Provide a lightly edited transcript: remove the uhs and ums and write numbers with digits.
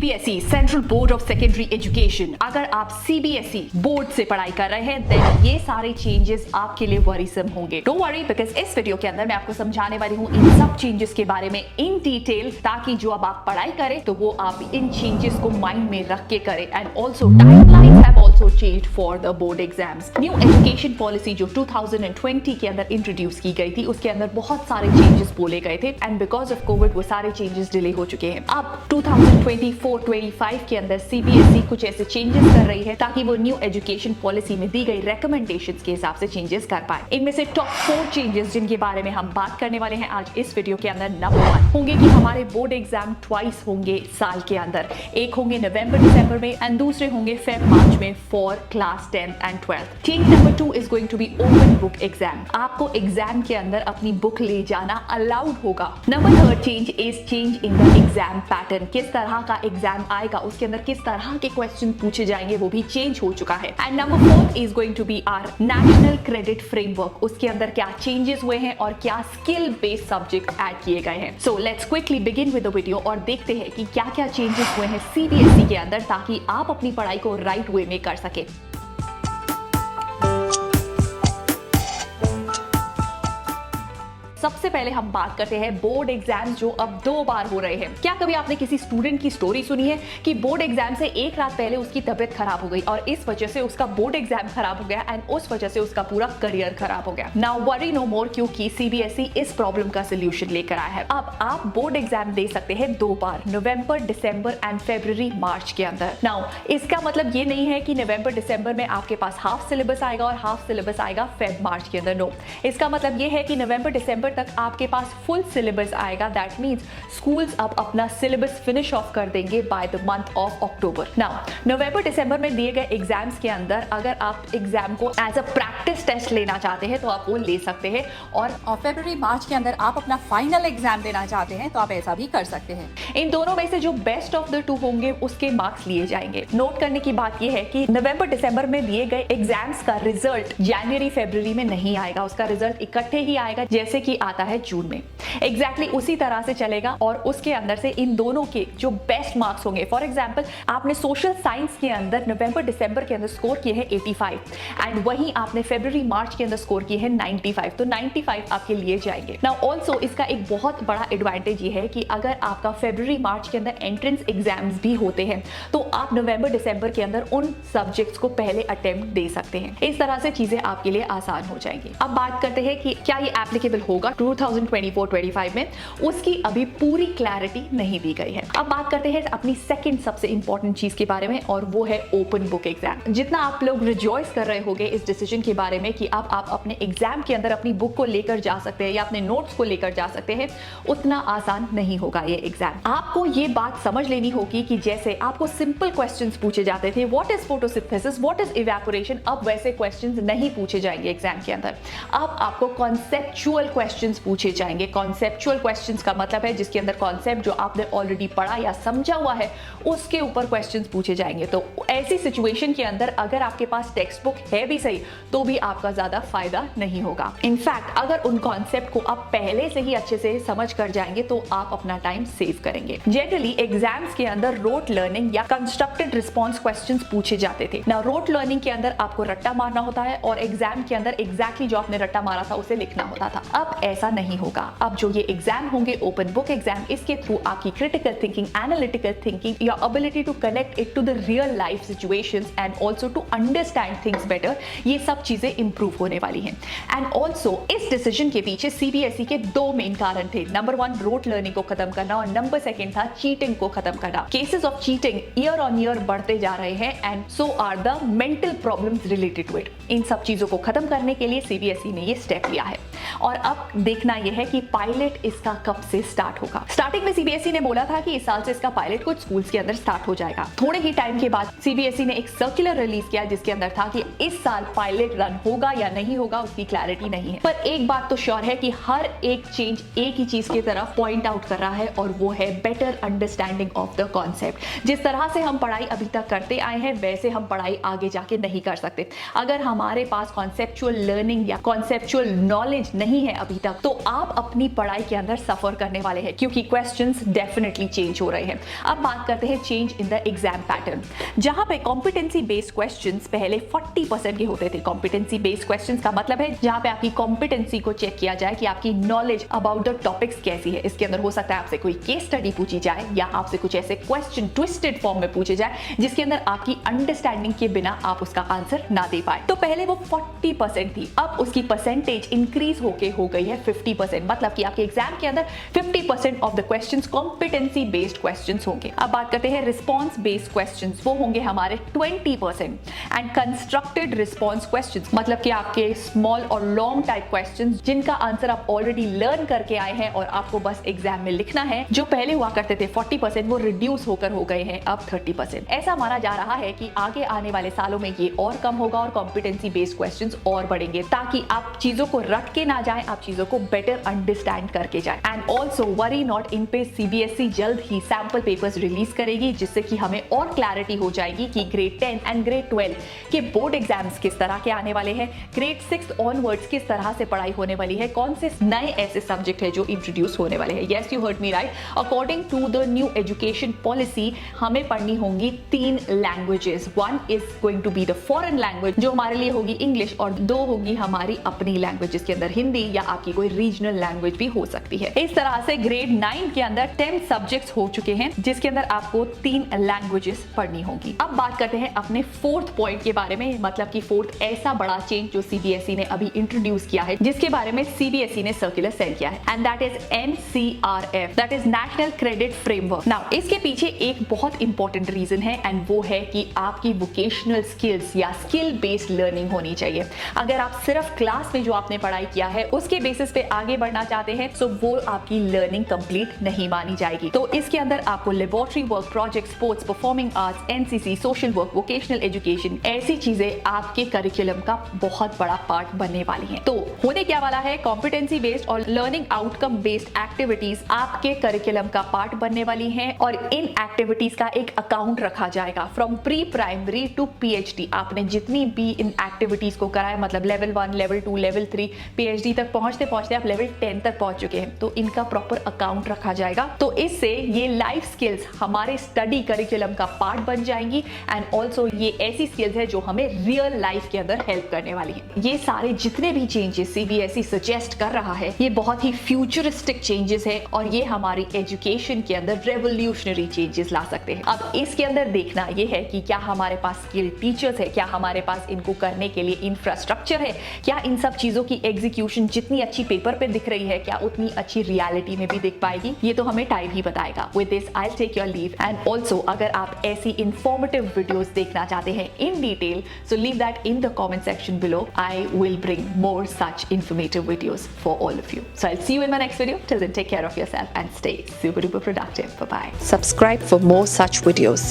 CBSE central board of secondary education, अगर आप CBSE board से पढ़ाई कर रहे हैं देन ये सारे चेंजेस आपके लिए वरीसम होंगे। डोंट वरी, बिकॉज इस वीडियो के अंदर मैं आपको समझाने वाली हूँ इन सब चेंजेस के बारे में इन डिटेल, ताकि जो अब आप पढ़ाई करें तो वो आप इन चेंजेस को माइंड में रख के करें। And also timelines have also changed for the board exams. New education policy जो 2020 के अंदर इंट्रोड्यूस की गई थी उसके अंदर बहुत सारे चेंजेस बोले गए थे एंड बिकॉज ऑफ कोविड वो सारे चेंजेस डिले हो चुके हैं। अब 2024-25 के अंदर सीबीएसई कुछ ऐसे चेंजेस कर रही है ताकि वो न्यू एजुकेशन पॉलिसी में दी गई रिकमेंडेशंस के हिसाब से चेंजेस कर पाए। इनमें से टॉप 4 चेंजेस जिनके बारे में हम बात करने वाले हैं आज इस वीडियो के अंदर। नंबर 1 होंगे कि हमारे बोर्ड एग्जाम ट्वाइस होंगे साल के अंदर, एक होंगे नवंबर दिसंबर में एंड दूसरे होंगे फेब मार्च में for class 10th and 12th। Change number 2 is going to be open book exam. आपको एग्जाम के अंदर अपनी बुक ले जाना अलाउड होगा। Number 3 change is change in the exam pattern. किस तरह का एग्जाम आएगा, उसके अंदर किस तरह के क्वेश्चन पूछे जाएंगे वो भी चेंज हो चुका है। And number 4 is going to be our national credit framework. उसके अंदर क्या चेंजेस हुए हैं और क्या स्किल बेस्ड सब्जेक्ट ऐड किए गए हैं। So let's quickly begin with the video और देखते हैं कि क्या क्या चेंजेस हुए हैं सीबीएसई के अंदर ताकि आप अपनी पढ़ाई को राइट वे में कर सके। सबसे पहले हम बात करते हैं बोर्ड एग्जाम जो अब 2 बार हो रहे हैं। क्या कभी आपने किसी स्टूडेंट की स्टोरी सुनी है कि बोर्ड एग्जाम से एक रात पहले उसकी तबीयत खराब हो गई और इस वजह से उसका बोर्ड एग्जाम खराब हो गया एंड उस वजह से उसका पूरा करियर खराब हो गया। नाउ वरी नो मोर, क्योंकि सीबीएसई इस प्रॉब्लम का सोल्यूशन लेकर आया है। अब आप बोर्ड एग्जाम दे सकते हैं 2 बार, नवंबर दिसंबर एंड फरवरी मार्च के अंदर। नाउ इसका मतलब ये नहीं है कि नवंबर दिसंबर में आपके पास हाफ सिलेबस आएगा और हाफ सिलेबस आएगा फेब मार्च के अंदर। नो, इसका मतलब ये है कि नवंबर दिसंबर तक आपके पास फुल सिलेबस आएगा। दैट मींस स्कूल्स अब अपना सिलेबस फिनिश ऑफ कर देंगे by the month of October. Now नवंबर दिसंबर में दिए गए एग्जाम्स के अंदर अगर आप एग्जाम को एज अ प्रैक्टिस टेस्ट लेना चाहते हैं तो आप वो ले सकते हैं और फरवरी मार्च के अंदर आप अपना फाइनल एग्जाम देना चाहते हैं तो आप ऐसा भी कर सकते हैं। इन दोनों में से जो बेस्ट ऑफ द 2 होंगे उसके मार्क्स लिए जाएंगे। नोट करने की बात यह है कि नवंबर दिसंबर में दिए गए एग्जाम्स का रिजल्ट जनवरी फरवरी में नहीं आएगा, उसका रिजल्ट इकट्ठे ही आएगा जैसे कि आता है जून में। एग्जैक्टली उसी तरह से चलेगा और उसके अंदर से इन दोनों के जो बेस्ट मार्क्स होंगे, फॉर एग्जांपल आपने सोशल साइंस के अंदर नवंबर दिसंबर के अंदर स्कोर किए हैं 85 एंड वहीं आपने फरवरी मार्च के अंदर स्कोर किए हैं 95, तो 95 आपके लिए जाएंगे। नाउ ऑल्सो इसका एक बहुत बड़ा एडवांटेज ये है कि अगर आपका फरवरी मार्च के अंदर एंट्रेंस एग्जाम्स भी होते हैं तो आप नवंबर दिसंबर के अंदर उन सब्जेक्ट्स को पहले अटेम्प्ट दे सकते हैं। इस तरह से चीजें आपके लिए आसान हो जाएंगी। अब बात करते हैं कि क्या ये एप्लीकेबल होगा 2024-25 में, उसकी अभी पूरी क्लैरिटी नहीं दी गई है। अब बात करते हैं अपनी सेकंड सबसे इंपॉर्टेंट चीज के बारे में और वो है ओपन बुक एग्जाम। जितना आप लोग रिजॉइस कर रहे होंगे इस डिसीजन के बारे में कि अब आप अपने एग्जाम के अंदर अपनी बुक को लेकर जा सकते हैं या अपने नोट्स को लेकर जा सकते हैं, उतना आसान नहीं होगा ये एग्जाम। आपको ये बात समझ लेनी होगी कि जैसे आपको सिंपल क्वेश्चंस पूछे जाते थे, what is photosynthesis, what is evaporation, अब वैसे क्वेश्चंस नहीं पूछे जाएंगे एग्जाम के अंदर। अब आपको कॉन्सेप्चुअल क्वेश्चंस पूछे जाएंगे। कॉन्सेप्चुअल क्वेश्चंस का मतलब है जिसके अंदर कॉन्सेप्ट जो आपने ऑलरेडी पढ़ा या समझा हुआ है उसके ऊपर क्वेश्चंस पूछे जाएंगे। तो ऐसी सिचुएशन के अंदर अगर आपके पास टेक्स्ट बुक है भी सही तो भी आपका ज्यादा फायदा नहीं होगा। इनफैक्ट अगर उन कॉन्सेप्ट को आप पहले से ही अच्छे से समझ कर जाएंगे तो आप अपना टाइम सेव करेंगे। जनरली एग्जाम्स के अंदर रोट लर्निंग या कंस्ट्रक्टेड रिस्पॉन्स क्वेश्चंस पूछे जाते थे ना। रोट लर्निंग के अंदर आपको रट्टा मारना होता है और एग्जाम के अंदर एग्जैक्टली जो आपने रट्टा मारा था उसे लिखना होता था। अब ऐसा नहीं होगा। अब जो ये एग्जाम होंगे ओपन बुक एग्जाम, इसके थ्रू आपकी critical thinking, analytical thinking, your ability to connect it to the real life situations and also to understand things better, ये सब चीजें इंप्रूव होने वाली हैं। एंड आल्सो इस डिसीजन के पीछे सीबीएसई के 2 मेन कारण थे। नंबर 1 रोट लर्निंग को खत्म करना और नंबर 2 था चीटिंग को खत्म करना। Cases of cheating year on year बढ़ते जा रहे हैं and so are the mental problems related to it. इन सब चीजों को खत्म करने के लिए सीबीएसई ने ये स्टेप लिया है और अब देखना यह है कि पायलट इसका कब से स्टार्ट होगा। स्टार्टिंग में सीबीएसई ने बोला था कि इस साल से इसका पायलट कुछ स्कूल्स के अंदर स्टार्ट हो जाएगा। थोड़े ही टाइम के बाद सीबीएसई ने एक सर्कुलर रिलीज किया जिसके अंदर था कि इस साल पायलट रन होगा या नहीं होगा उसकी क्लैरिटी नहीं है। पर एक बात तो श्योर है कि हर एक चेंज एक ही चीज की तरफ पॉइंट आउट कर रहा है और वो है better understanding of the concept. जिस तरह से हम पढ़ाई अभी तक करते आए हैं वैसे हम पढ़ाई आगे जाके नहीं कर सकते। अगर हमारे पास कॉन्सेप्चुअल लर्निंग या कॉन्सेप्चुअल नॉलेज नहीं है अभी तक, तो आप अपनी पढ़ाई के अंदर सफर करने वाले हैं क्योंकि क्वेश्चंस डेफिनेटली चेंज हो रहे हैं। अब बात करते हैं change in the exam pattern. जहां पे कॉम्पिटेंसी बेस्ड क्वेश्चंस पहले 40% के होते थे। कॉम्पिटेंसी बेस्ड क्वेश्चंस का मतलब है जहां पे आपकी कॉम्पिटेंसी को चेक किया जाए कि आपकी नॉलेज अबाउट द टॉपिक्स कैसी है। इसके अंदर हो सकता है आपसे कोई केस स्टडी पूछी जाए या आपसे कुछ ऐसे क्वेश्चन ट्विस्टेड फॉर्म में पूछे जाए जिसके अंदर आपकी अंडरस्टैंडिंग के बिना आप उसका आंसर ना दे पाए। तो पहले वो 40% थी, अब उसकी परसेंटेज इंक्रीज होके हो गई है 50%। मतलब कि आपके एग्जाम के अंदर 50% of the questions competency based questions होंगे। अब बात करते हैं रिस्पॉन्स बेस्ड क्वेश्चंस, वो होंगे हमारे 20%। एंड कंस्ट्रक्टेड रिस्पॉन्स क्वेश्चंस मतलब कि आपके स्मॉल और लॉन्ग टाइप क्वेश्चंस जिनका आंसर आप ऑलरेडी लर्न करके आए हैं और आपको बस एग्जाम में लिखना है, जो पहले हुआ करते थे 40%, वो रिड्यूस होकर हो गए हैं अब 30%। ऐसा माना जा रहा है कि आगे आने वाले सालों में ये और कम होगा और कॉम्पिटेंसी बेस्ड क्वेश्चंस और बढ़ेंगे ताकि आप चीजों को रट के ना जाएं, आप चीजों को बेटर अंडरस्टैंड करके जाएं। एंड ऑल्सो वरी नॉट, इन पे सीबीएसई जल्द ही सैंपल पेपर्स रिलीज करेगी जिससे कि हमें और क्लैरिटी हो जाएगी कि ग्रेड 10 एंड ग्रेड 12 के बोर्ड एग्जाम्स किस तरह के आने वाले हैं, ग्रेड 6 ऑनवर्ड्स किस तरह से पढ़ाई होने वाली है, कौन से नए ऐसे सब्जेक्ट है जो इंट्रोड्यूस होने वाले हैं। Yes, you heard me right. According to the new education policy हमें पढ़नी होंगी 3 languages. 1 is going to be the foreign language जो हमारे लिए होगी इंग्लिश, और 2 होगी हमारी अपनी लैंग्वेज जिसके अंदर हिंदी या आपकी कोई रीजनल लैंग्वेज भी हो सकती है। इस तरह से ग्रेड 9 के अंदर 10 सब्जेक्ट्स हो चुके हैं जिसके अंदर आपको 3 लैंग्वेजेस पढ़नी होंगी। अब बात करते हैं अपने 4th पॉइंट के बारे में, मतलब कि 4th ऐसा बड़ा चेंज जो सीबीएसई ने अभी इंट्रोड्यूस किया है जिसके बारे में सीबीएसई ने सर्कुलर सेंड किया है, and that is NCRF, that is national credit framework. Now इसके पीछे एक बहुत इंपॉर्टेंट रीजन है एंड वो है कि आपकी वोकेशनल स्किल्स या स्किल बेस्ड लर्निंग होनी चाहिए। अगर आप सिर्फ क्लास में जो आपने पढ़ाई किया है उसके बेसिस पे आगे बढ़ना चाहते हैं तो वो आपकी लर्निंग कंप्लीट नहीं मानी जाएगी। तो इसके अंदर आपको laboratory work, project, sports, performing arts, NCC, social work, vocational education, ऐसी चीजें आपके करिकुलम का बहुत बड़ा पार्ट बनने वाली हैं। तो होने क्या वाला है, कॉम्पिटेंसी बेस्ड और लर्निंग आउटकम बेस्ड एक्टिविटीज आपके करिकुलम का पार्ट बनने वाली हैं और इन एक्टिविटीज का एक अकाउंट रखा जाएगा from pre primary to PhD. आपने जितनी भी इन एक्टिविटीज को कराया, मतलब लेवल 1, लेवल 2, लेवल 3, पीएचडी तक पहुंचते पहुंचते आप लेवल 10 तक पहुंच चुके हैं, तो इनका प्रॉपर अकाउंट रखा जाएगा। तो इससे ये लाइफ स्किल्स हमारे स्टडी करिकुलम का पार्ट बन जाएंगी एंड ऑल्सो ये ऐसी स्किल्स है जो हमें रियल लाइफ के अंदर हेल्प करने वाली है। ये सारे जितने भी चेंजेस सीबीएसई सजेस्ट कर रहा है ये बहुत ही फ्यूचरिस्टिक चेंजेस है और ये हमारी एजुकेशन के अंदर रेवोल्यूशनरी चेंजेस ला सकते हैं। अब इसके अंदर देखना ये है कि क्या हमारे पास स्किल्ड टीचर्स है, क्या हमारे पास इनको करने के लिए इंफ्रास्ट्रक्चर है, क्या इन सब चीजों की एग्जीक्यूशन जितनी अच्छी पेपर पे दिख रही है क्या उतनी अच्छी रियलिटी में भी दिख पाएगी, ये तो हमें टाइम ही बताएगा। With this I will take your leave and also अगर आप ऐसी इंफॉर्मेटिव वीडियोस देखना चाहते हैं in detail so leave that in the comment section below. I will bring more such informative videos for all of you. So I'll see you in my next video. Till then, take care of yourself and stay super duper productive. Bye bye. Subscribe for more such videos.